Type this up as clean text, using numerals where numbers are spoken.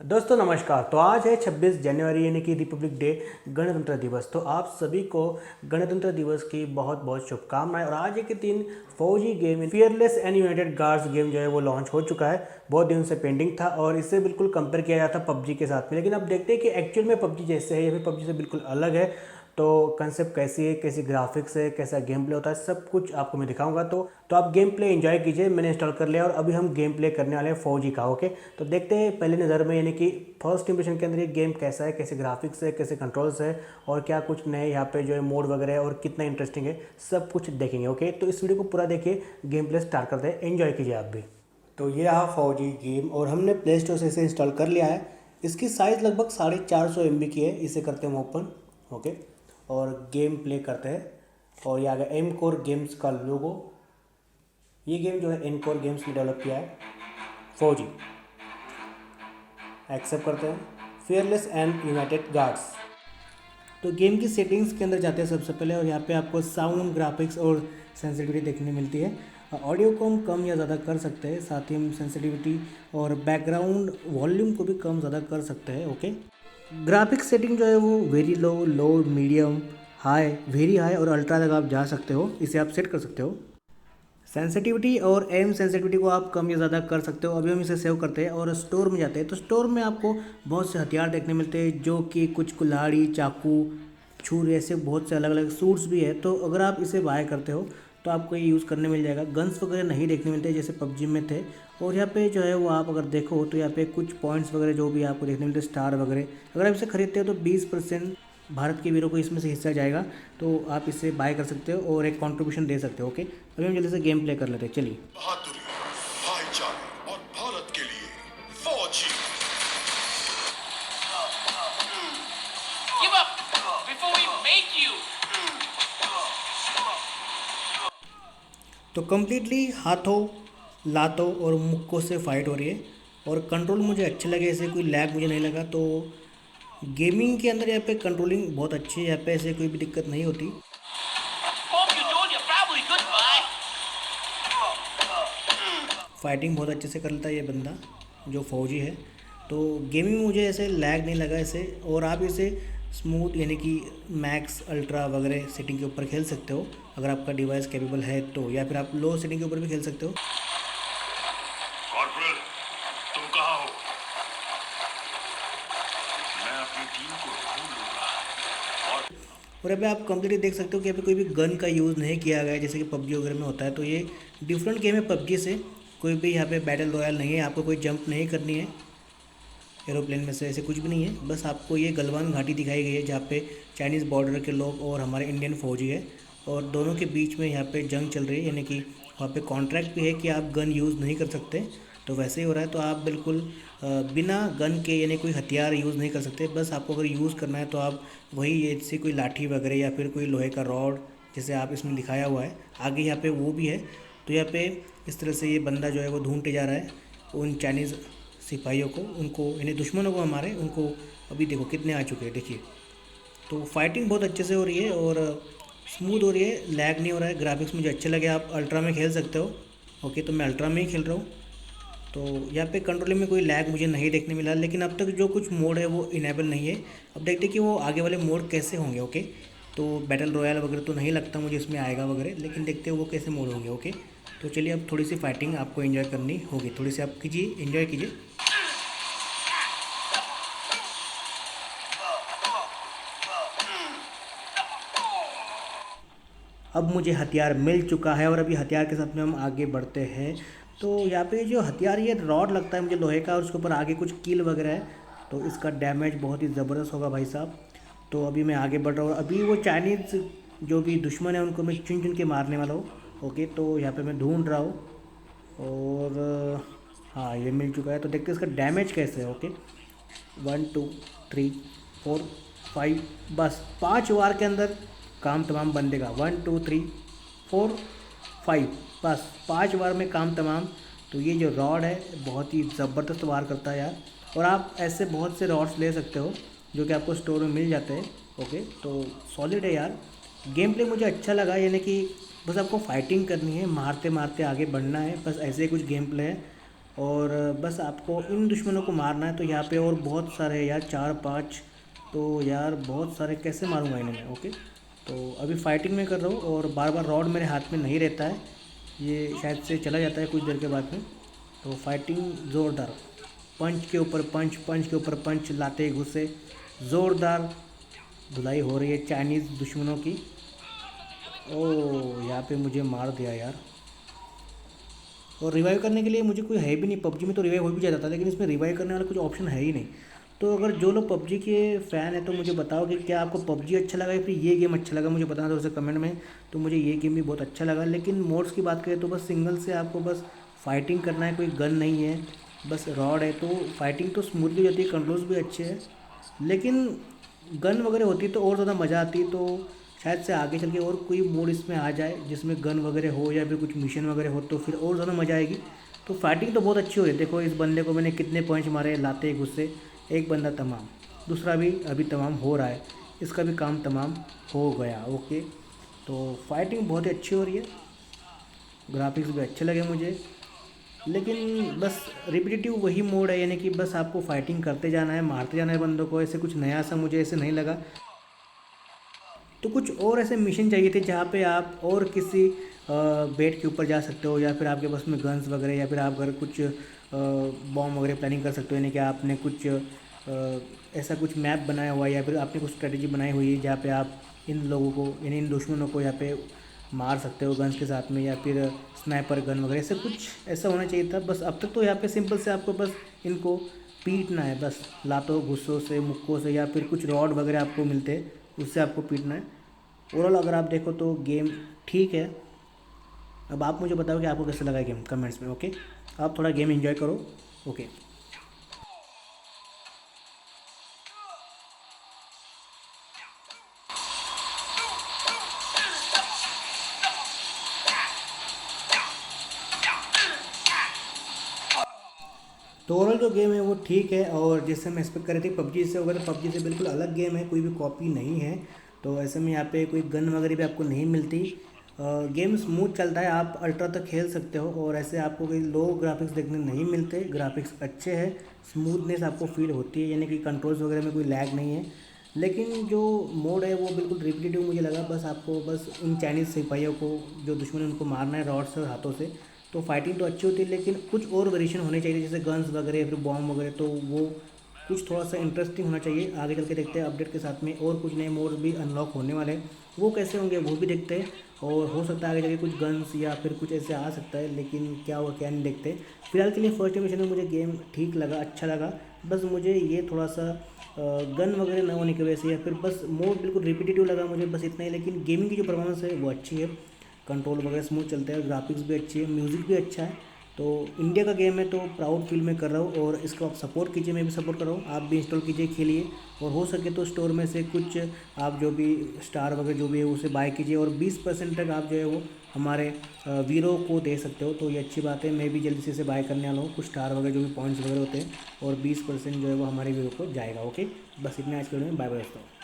दोस्तों नमस्कार। तो आज है 26 जनवरी यानी कि रिपब्लिक डे, गणतंत्र दिवस। तो आप सभी को गणतंत्र दिवस की बहुत बहुत शुभकामनाएं। और आज के दिन फौजी game fearless and United guards game जो है वो लॉन्च हो चुका है। बहुत दिन से पेंडिंग था और इससे बिल्कुल कंपेयर किया जाता पबजी के साथ में, लेकिन अब देखते हैं कि एक्चुअल में पबजी जैसे है या फिर पबजी से बिल्कुल अलग है। तो कंसेप्ट कैसी है, कैसी ग्राफिक्स है, कैसा गेम प्ले होता है, सब कुछ आपको मैं दिखाऊंगा। तो आप गेम प्ले एंजॉय कीजिए। मैंने इंस्टॉल कर लिया और अभी हम गेम प्ले करने वाले हैं फौजी का। ओके, तो देखते हैं पहले नज़र में, यानी कि फर्स्ट इंप्रेशन के अंदर ये गेम कैसा है, कैसे ग्राफिक्स है, कैसे कंट्रोल्स है और क्या कुछ नए यहाँ पे जो है मोड वगैरह है और कितना इंटरेस्टिंग है, सब कुछ देखेंगे। ओके, तो इस वीडियो को पूरा देखिए, गेम प्ले स्टार्ट करते हैं, एंजॉय कीजिए आप भी। तो ये रहा फौजी गेम और हमने प्ले स्टोर से इसे इंस्टॉल कर लिया है। इसकी साइज़ लगभग 450 MB की है। इसे करते हैं हम ओपन। ओके, और गेम प्ले करते हैं। और ये आ गया एम कोर गेम्स का लोगो। ये गेम जो है एम कोर गेम्स ने डेवलप किया है। फौजी एक्सेप्ट करते हैं। Fearless and United guards. तो गेम की सेटिंग्स के अंदर जाते हैं सबसे पहले, और यहाँ पे आपको साउंड, ग्राफिक्स और सेंसिटिविटी देखने मिलती है। ऑडियो को हम कम या ज़्यादा कर सकते हैं, साथ ही हम सेंसिटिविटी और बैकग्राउंड वॉल्यूम को भी कम ज़्यादा कर सकते हैं। ओके, ग्राफिक्स सेटिंग जो है वो वेरी लो, लो, मीडियम, हाई, वेरी हाई और अल्ट्रा तक आप जा सकते हो। इसे आप सेट कर सकते हो। सेंसिटिविटी और एम सेंसिटिविटी को आप कम या ज़्यादा कर सकते हो। अभी हम इसे सेव करते हैं और स्टोर में जाते हैं। तो स्टोर में आपको बहुत से हथियार देखने मिलते हैं, जो कि कुछ कुल्हाड़ी, चाकू, छुरी, ऐसे बहुत से अलग अलग सूट्स भी है। तो अगर आप इसे बाय करते हो तो आपको ये यूज़ करने मिल जाएगा। गन्स वगैरह नहीं देखने मिलते जैसे पबजी में थे। और यहाँ पे जो है वो आप अगर देखो तो यहाँ पे कुछ पॉइंट्स वगैरह जो भी आपको देखने मिलते हैं, स्टार वगैरह, अगर आप इसे खरीदते हो तो 20% भारत के वीरों को इसमें से हिस्सा जाएगा। तो आप इसे बाय कर सकते हो और एक कंट्रीब्यूशन दे सकते हो। ओके, अभी हम जल्दी से गेम प्ले कर लेते हैं, चलिए। बहादुरी, भाईचारे और भारत के लिए फौजी। Give up before we make you. तो कम्प्लीटली हाथों, लातों और मुक्कों से फाइट हो रही है और कंट्रोल मुझे अच्छे लगे, ऐसे कोई लैग मुझे नहीं लगा। तो गेमिंग के अंदर यहाँ पे कंट्रोलिंग बहुत अच्छी है, यहाँ पे ऐसे कोई भी दिक्कत नहीं होती। Hope you told your family goodbye. Fighting बहुत अच्छे से कर लेता है ये बंदा जो फौजी है। तो गेमिंग मुझे ऐसे लैग नहीं लगा इसे। और आप इसे स्मूथ यानी कि मैक्स, अल्ट्रा वगैरह सेटिंग के ऊपर खेल सकते हो अगर आपका डिवाइस कैपेबल है तो, या फिर आप लो सेटिंग के ऊपर भी खेल सकते हो। कॉर्पोरल, तुम कहाँ हो? मैं अपनी टीम को ढूंढ लूंगा। और अभी आप कंप्लीटली देख सकते हो कि अभी कोई भी गन का यूज़ नहीं किया गया है जैसे कि पबजी वगैरह में होता है। तो ये डिफरेंट गेम है पबजी से। कोई भी यहाँ पे बैटल रॉयल नहीं है, आपको कोई जंप नहीं करनी है एरोप्लेन में से, ऐसे कुछ भी नहीं है। बस आपको ये गलवान घाटी दिखाई गई है जहाँ पे चाइनीज़ बॉर्डर के लोग और हमारे इंडियन फौजी है, और दोनों के बीच में यहाँ पे जंग चल रही है। यानी कि वहाँ पे कॉन्ट्रैक्ट भी है कि आप गन यूज़ नहीं कर सकते। तो वैसे ही हो रहा है। तो आप बिल्कुल बिना गन के यानी कोई हथियार यूज़ नहीं कर सकते। बस आपको अगर यूज़ करना है तो आप वही जैसे कोई लाठी वगैरह या फिर कोई लोहे का रॉड, जैसे आप इसमें दिखाया हुआ है आगे यहाँ पे वो भी है। तो यहाँ पे इस तरह से ये बंदा जो है वो ढूंढते जा रहा है उन चाइनीज़ सिपाहियों को, उनको यानी दुश्मनों को हमारे, उनको। अभी देखो कितने आ चुके हैं, देखिए। तो फाइटिंग बहुत अच्छे से हो रही है और स्मूथ हो रही है, लैग नहीं हो रहा है। ग्राफिक्स मुझे अच्छे लगे। आप अल्ट्रा में खेल सकते हो। ओके, तो मैं अल्ट्रा में ही खेल रहा हूँ। तो यहाँ पे कंट्रोलिंग में कोई लैग मुझे नहीं देखने मिला, लेकिन अब तक जो कुछ मोड है वो इनेबल नहीं है। अब देखते हैं कि वो आगे वाले मोड कैसे होंगे। ओके, तो बैटल रॉयल वगैरह तो नहीं लगता मुझे इसमें आएगा वगैरह, लेकिन देखते हैं वो कैसे मोड होंगे। ओके, तो चलिए अब थोड़ी सी फाइटिंग आपको एंजॉय करनी होगी, थोड़ी सी आप कीजिए, एंजॉय कीजिए। अब मुझे हथियार मिल चुका है और अभी हथियार के साथ में हम आगे बढ़ते हैं। तो यहाँ पे जो हथियार, ये रॉड लगता है मुझे लोहे का, और उसके ऊपर आगे कुछ कील वगैरह है। तो इसका डैमेज बहुत ही ज़बरदस्त होगा भाई साहब। तो अभी मैं आगे बढ़ रहा हूँ। अभी वो चाइनीज़ जो भी दुश्मन है उनको मैं चुन चुन के मारने वाला हूँ। ओके, तो यहाँ पर मैं ढूंढ रहा हूँ और हाँ, ये मिल चुका है। तो देखते हैं इसका डैमेज कैसे है। ओके, 1 2 3 4 5, बस 5 वार के अंदर काम तमाम बंदे का। 1 2 3 4 5, बस 5 वार में काम तमाम। तो ये जो रॉड है बहुत ही ज़बरदस्त वार करता है यार। और आप ऐसे बहुत से रॉड्स ले सकते हो जो कि आपको स्टोर में मिल जाते हैं। ओके, तो सॉलिड है यार। गेम प्ले मुझे अच्छा लगा, यानी कि बस आपको फाइटिंग करनी है, मारते मारते आगे बढ़ना है, बस ऐसे ही कुछ गेम प्ले है। और बस आपको इन दुश्मनों को मारना है। तो यहाँ पे और बहुत सारे यार 4-5, तो यार बहुत सारे कैसे मारूंगा इन्हें मैं। ओके, तो अभी फाइटिंग में कर रहा हूँ और बार बार रॉड मेरे हाथ में नहीं रहता है, ये शायद से चला जाता है कुछ देर के बाद में। तो फाइटिंग ज़ोरदार, पंच के ऊपर पंच, पंच के ऊपर पंच लाते घुसे, ज़ोरदार धुलाई हो रही है चाइनीज़ दुश्मनों की। ओह, यहाँ पे मुझे मार दिया यार। और रिवाइव करने के लिए मुझे कोई है भी नहीं, पबजी में तो रिवाइव हो भी जाता था, लेकिन इसमें रिवाइव करने वाला कुछ ऑप्शन है ही नहीं। तो अगर जो लोग पबजी के फ़ैन है तो मुझे बताओ कि क्या आपको पबजी अच्छा लगा या फिर ये गेम अच्छा लगा, मुझे बताना दो उसे कमेंट में। तो मुझे ये गेम भी बहुत अच्छा लगा। लेकिन मोड्स की बात करें तो बस सिंगल से आपको बस फाइटिंग करना है, कोई गन नहीं है, बस रॉड है। तो फाइटिंग तो स्मूथली हो जाती है, कंट्रोल्स भी अच्छे हैं, लेकिन गन वगैरह होती तो और ज़्यादा मज़ा आती। तो शायद से आगे चल के और कोई मोड इसमें आ जाए जिसमें गन वगैरह हो या फिर कुछ मिशन वगैरह हो, तो फिर और ज़्यादा मज़ा आएगी। तो फाइटिंग तो बहुत अच्छी हो रही है। देखो इस बंदे को मैंने कितने पंच मारे लाते गुस्से, एक बंदा तमाम, दूसरा भी अभी तमाम हो रहा है, इसका भी काम तमाम हो गया। ओके, तो फाइटिंग बहुत ही अच्छी हो रही है, ग्राफिक्स भी अच्छे लगे मुझे। लेकिन बस रिपीटेटिव वही मोड है, यानी कि बस आपको फाइटिंग करते जाना है, मारते जाना है बंदों को, ऐसे कुछ नया सा मुझे ऐसे नहीं लगा। तो कुछ और ऐसे मिशन चाहिए थे जहाँ पे आप और किसी बेड के ऊपर जा सकते हो, या फिर आपके पास में गन्स वगैरह, या फिर आप अगर कुछ बॉम्ब वगैरह प्लानिंग कर सकते हो, यानी कि आपने कुछ ऐसा कुछ मैप बनाया हुआ है या फिर आपने कुछ स्ट्रेटजी बनाई हुई है जहाँ पे आप इन लोगों को, यानी इन दुश्मनों को यहाँ पे मार सकते हो गन्स के साथ में, या फिर स्नाइपर गन वगैरह, ऐसे कुछ ऐसा होना चाहिए था। बस अब तक तो यहाँ पे सिंपल से आपको बस इनको पीटना है, बस लातों गुस्सों से, मुक्कों से, या फिर कुछ रॉड वगैरह आपको मिलते हैं उससे आपको पीटना है। ओवरऑल अगर आप देखो तो गेम ठीक है। अब आप मुझे बताओ कि आपको कैसा लगा गेम कमेंट्स में। ओके, आप थोड़ा गेम एंजॉय करो। ओके, तो ओवरऑल जो गेम है वो ठीक है, और जैसे मैं एक्सपेक्ट कर रही थी पबजी से होगा, तो पबजी से बिल्कुल अलग गेम है, कोई भी कॉपी नहीं है। तो ऐसे में यहाँ पे कोई गन वगैरह भी आपको नहीं मिलती। गेम स्मूथ चलता है, आप अल्ट्रा तक खेल सकते हो, और ऐसे आपको कोई लो ग्राफिक्स देखने नहीं मिलते, ग्राफिक्स अच्छे हैं, स्मूथनेस आपको फील होती है, यानी कि कंट्रोल्स वगैरह में कोई लैग नहीं है। लेकिन जो मोड है वो बिल्कुल रिपीटेटिव मुझे लगा। बस आपको बस उन चाइनीज़ सिपाहियों को, जो दुश्मन है, उनको मारना है रॉड से और हाथों से। तो फाइटिंग तो अच्छी होती है, लेकिन कुछ और वेरिएशन होने चाहिए, जैसे गन्स वगैरह या फिर बॉम्ब वगैरह, तो वो कुछ थोड़ा सा इंटरेस्टिंग होना चाहिए। आगे चल के देखते हैं अपडेट के साथ में और कुछ नए मोड भी अनलॉक होने वाले हैं, वो कैसे होंगे वो भी देखते हैं। और हो सकता है आगे जाके कुछ गन्स या फिर कुछ ऐसे आ सकता है, लेकिन क्या हुआ क्या नहीं देखते। फिलहाल के लिए फर्स्ट इमेशन में मुझे गेम ठीक लगा, अच्छा लगा। बस मुझे ये थोड़ा सा गन वगैरह ना होने की वजह से, या फिर बस मोड बिल्कुल रिपीटेटिव लगा मुझे, बस इतना ही। लेकिन गेमिंग की जो परफॉर्मेंस है वो अच्छी है, कंट्रोल वगैरह स्मूथ चलता है, ग्राफिक्स भी अच्छी है, म्यूज़िक भी अच्छा है। तो इंडिया का गेम है तो प्राउड फील मैं कर रहा हूँ, और इसको आप सपोर्ट कीजिए, मैं भी सपोर्ट कर रहा हूँ, आप भी इंस्टॉल कीजिए, खेलिए, और हो सके तो स्टोर में से कुछ आप जो भी स्टार वगैरह जो भी है उसे बाय कीजिए, और 20% तक आप जो है वो हमारे वीरो को दे सकते हो। तो ये अच्छी बात है, मैं भी जल्दी से इसे बाय करने वाला हूँ, कुछ स्टार वगैरह जो भी पॉइंट्स वगैरह होते हैं, और 20% जो है वो हमारे वीरो को जाएगा। ओके, बस इतना आज के वीडियो में, बाय बाय दोस्तों।